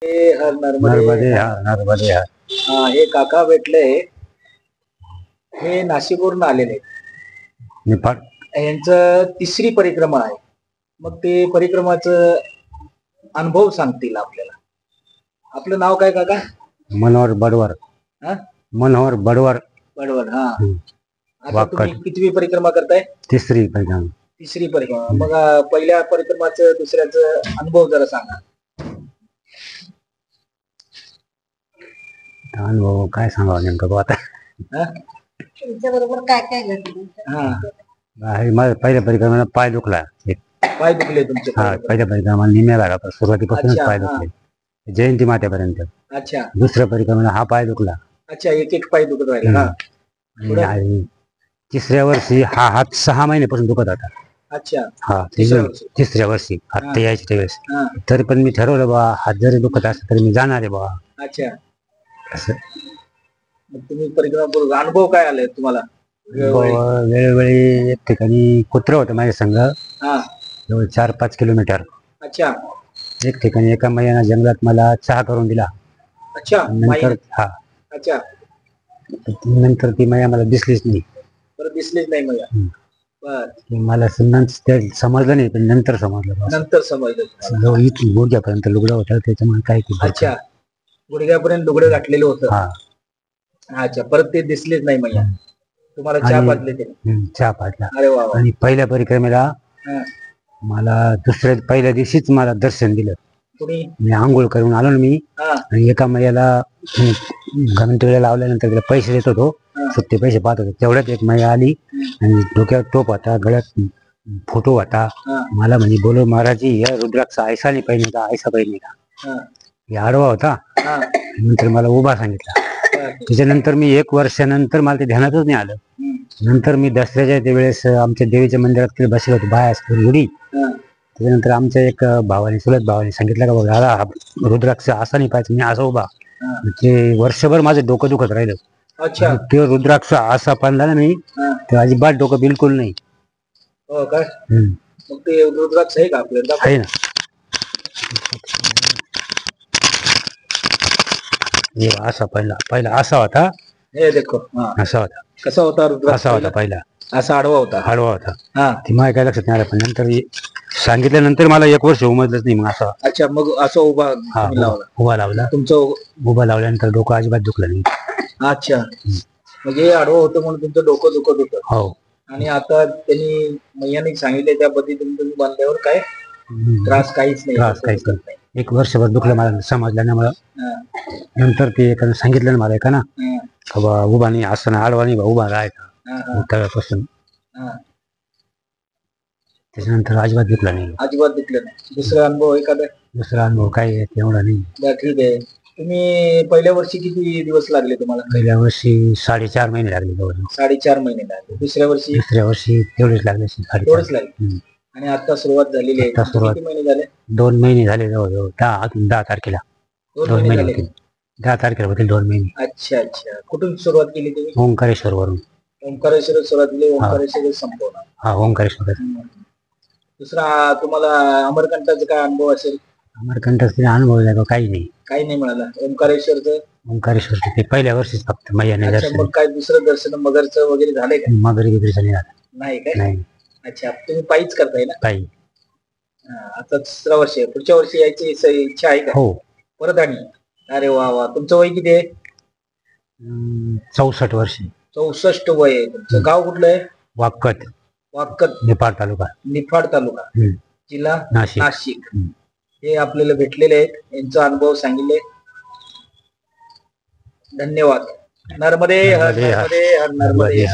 हर नर्मदे नर्मदे हर नर्मदे हर. हे काका भेटले. हे नाशिकवरून आलेले आहेत. निफाड यांचं तिसरी परिक्रमा आहे. मग ते परिक्रमाचं अनुभव सांगतील आपल्याला. आपलं नाव काय काका? मनोहर बडवर. हा, मनोहर बडवर. बरोबर. हा, आता वाकड. तुम्ही कितवी परिक्रमा करताय? तिसरी परिक्रमा. तिसरी परिक्रमा. मग पहिल्या परिक्रमाचं दुसऱ्याचं अनुभव जरा सांगा. अनुभव काय सांगावं नेमकं बुवा आता. हा? तुमच्या बरोबर काय काय घडलं? हा, हे माझ्या पहिल्या परिक्रमेला पाय दुखला एक. पाय दुखले तुमचे? हा, पहिल्या परिक्रमाला निम्या भागा सुरुवातीपासूनच अच्छा, पाय हा. दुखले जयंती मातेपर्यंत. अच्छा दुसऱ्या परिक्रमेला हा पाय दुखला. अच्छा, एक एक पाय दुखत राहिला. हा, पुढे? आणि तिसऱ्या वर्षी हा हात 6 महिन्यापासून दुखत होता. अच्छा. हा, तिसऱ्या वर्षी हात यायचे त्यावेळेस. हा, तरी पण मी ठरवलं बा, हात जरी दुखत असला तरी मी जाणार आहे बा अच्छा. असं. मग तुम्ही परिक्रमा करून अनुभव काय आले तुम्हाला? वेळोवेळी एक ठिकाणी कुत्रं होतं माझ्या संघ, हा, जवळ 4-5 किलोमीटर. अच्छा एक ठिकाणी एका महिन्यानं जंगलात मला चहा करून दिला. अच्छा. नंतर हा, अच्छा, नंतर ती माया मला दिसलीच नाही. बरं, दिसलीच नाही मला. बर, मला ते समजलं नाही, पण नंतर समजलं बा. नंतर समजलं तुम्हाला. जवळ इथून गुडघ्यापर्यंत लुगडं होतं, त्याच्यामुळे काय केलं. अच्छा, गुडघ्यापर्यंत लुगडे घातलेले होतं. हा. अच्छा, परत ते दिसलेच नाही मैया तुम्हाला. चहा आणि- पाजले ते? चहा पाजला. अरे वा वा. आणि पहिल्या परिक्रमेला हा, मला पहिल्या दिवशीच मला दर्शन दिलं. तुम्ही? मी आंघोळ करून आलो ना मी. हा, आणि एका मैयाला घंटेला लावल्यानंतर त्याला पैसे देत होतो, हा. सुट्टे पैसे पाहत होतो. तेवढ्यात एक मैया आली आणि डोक्यावर टोप होता, गळ्यात फोटो होता. हा, मला म्हणजे बोलो महाराजी, या रुद्राक्ष ऐसा नाही पाहिजे का, ऐसा पाहिजे का. हा, हे आडवा होता. हा. नंतर मला उभा सांगितला. बर. त्याच्यानंतर मी 1 वर्षानंतर मला ते ध्यानातच नाही आलं. हम्म. नंतर मी दसऱ्याच्या त्यावेळेस आमच्या देवीच्या मंदिरात बसले होते बाया गुडी. हा, त्याच्यानंतर आमच्या एक भावाने, चुलत भावाने सांगितलं का बघा दादा, हा रुद्राक्ष असा नाही पाहिजे, मी असा उभा. हा. ते वर्षभर माझं डोकं दुखत राहिलं. अच्छा. आणि ते रुद्राक्ष असा पाणला ना मी, हा. ते अजिबात डोकं बिलकुल नाही. हो काय? हम्म. मग ते रुद्राक्ष आहे का आपल्याला? आहे ना. हे असा पहिला असा होता. हे देखो. हा, असा होता. कसा होता रुद्राक्ष? असा होता पहिला. असा आडवा होता. आडवा होता. हा, ती माझ्या काय लक्षात नाही आलं, पण नंतर सांगितल्यानंतर मला 1 वर्ष उमजलंच नाही. मग असा अच्छा. मग असं उभा हा तुम्ही लावला उभा लावला. तुमचं? उभा लावल्यानंतर डोकं अजिबात दुखलं नाही. अच्छा. म्हणजे आडवं होतं म्हणून तुमचं डोकं दुखत होतं. हो. आणि आता त्यांनी मैयाने सांगितले त्या पद्धतीने तुम्ही बांधल्यावर काय त्रास काहीच नाही? त्रास काहीच दुखत नाही. 1 वर्षभर दुखलं, मला समजलं ना. मला हा, नंतर ते एकानं सांगितलं ना मला, एका ना, हा, का बा उभा नाही, असं ना आडवा नाही बा, उभा राहायचा. हा, हा, त्यावेळेपासून हा. त्याच्यानंतर अजिबात दुखलं नाही. अजिबात दुखलं नाही. दुसरा अनुभव एखादा? दुसरा अनुभव काय एवढा नाही. बरं, ठीक आहे. तुम्ही पहिल्या वर्षी किती दिवस लागले तुम्हाला? पहिल्या वर्षी 4.5 महिने लागले जवळ. 4.5 महिने लागले. दुसऱ्या वर्षी? दुसऱ्या वर्षी तेवढेच लागले. 4.5. तेवढंच लागले. आणि आता सुरुवात झालेली आहे. आता सुरुवात. किती महिने झाले? 2 महिने झाले जवळ. 10 तारखेला 2 2 महिने महिने झाले. होतील. 10 तारखेला होतील 2 महिने. अच्छा अच्छा. कुठून सुरुवात केली तुम्ही? ओंकारेश्वर वरून. ओंकारेश्वर सुरुवात केली, ओंकारेश्वर संपवणार. हा, ओंकारेश्वर. दुसरा तुम्हाला अमरकंठाचा काय अनुभव असेल? अमरकंठाचा अनुभव आहे का? काही नाही. काही नाही मिळाला. ओंकारेश्वरचं? ओंकारेश्वर ते पहिल्या वर्षीच फक्त मैयाने अच्छा. दर्शन. मग काय दुसरं दर्शन मगरचं वगैरे झालंय का? मगरी बिगरीचं नाही झालं. नाही काय? नाही. अच्छा. तुम्ही पायीच करताय ना? काही. आता 3रं वर्ष आहे. पुढच्या वर्षी यायची इच्छा आहे का? हो. परत? आणि अरे वा वा. तुमचं वय किती आहे? 64 वर्षी. 64 वय आहे तुमचं. गाव कुठलं आहे? वाकत. वाकत, निफाड तालुका. निफाड तालुका, जिल्हा नाशिक. नाशिक. हे आपल्याला भेटलेले आहेत. यांचा अनुभव सांगितले. धन्यवाद. नर्मदे हर नर्मदे हर नर्मदे.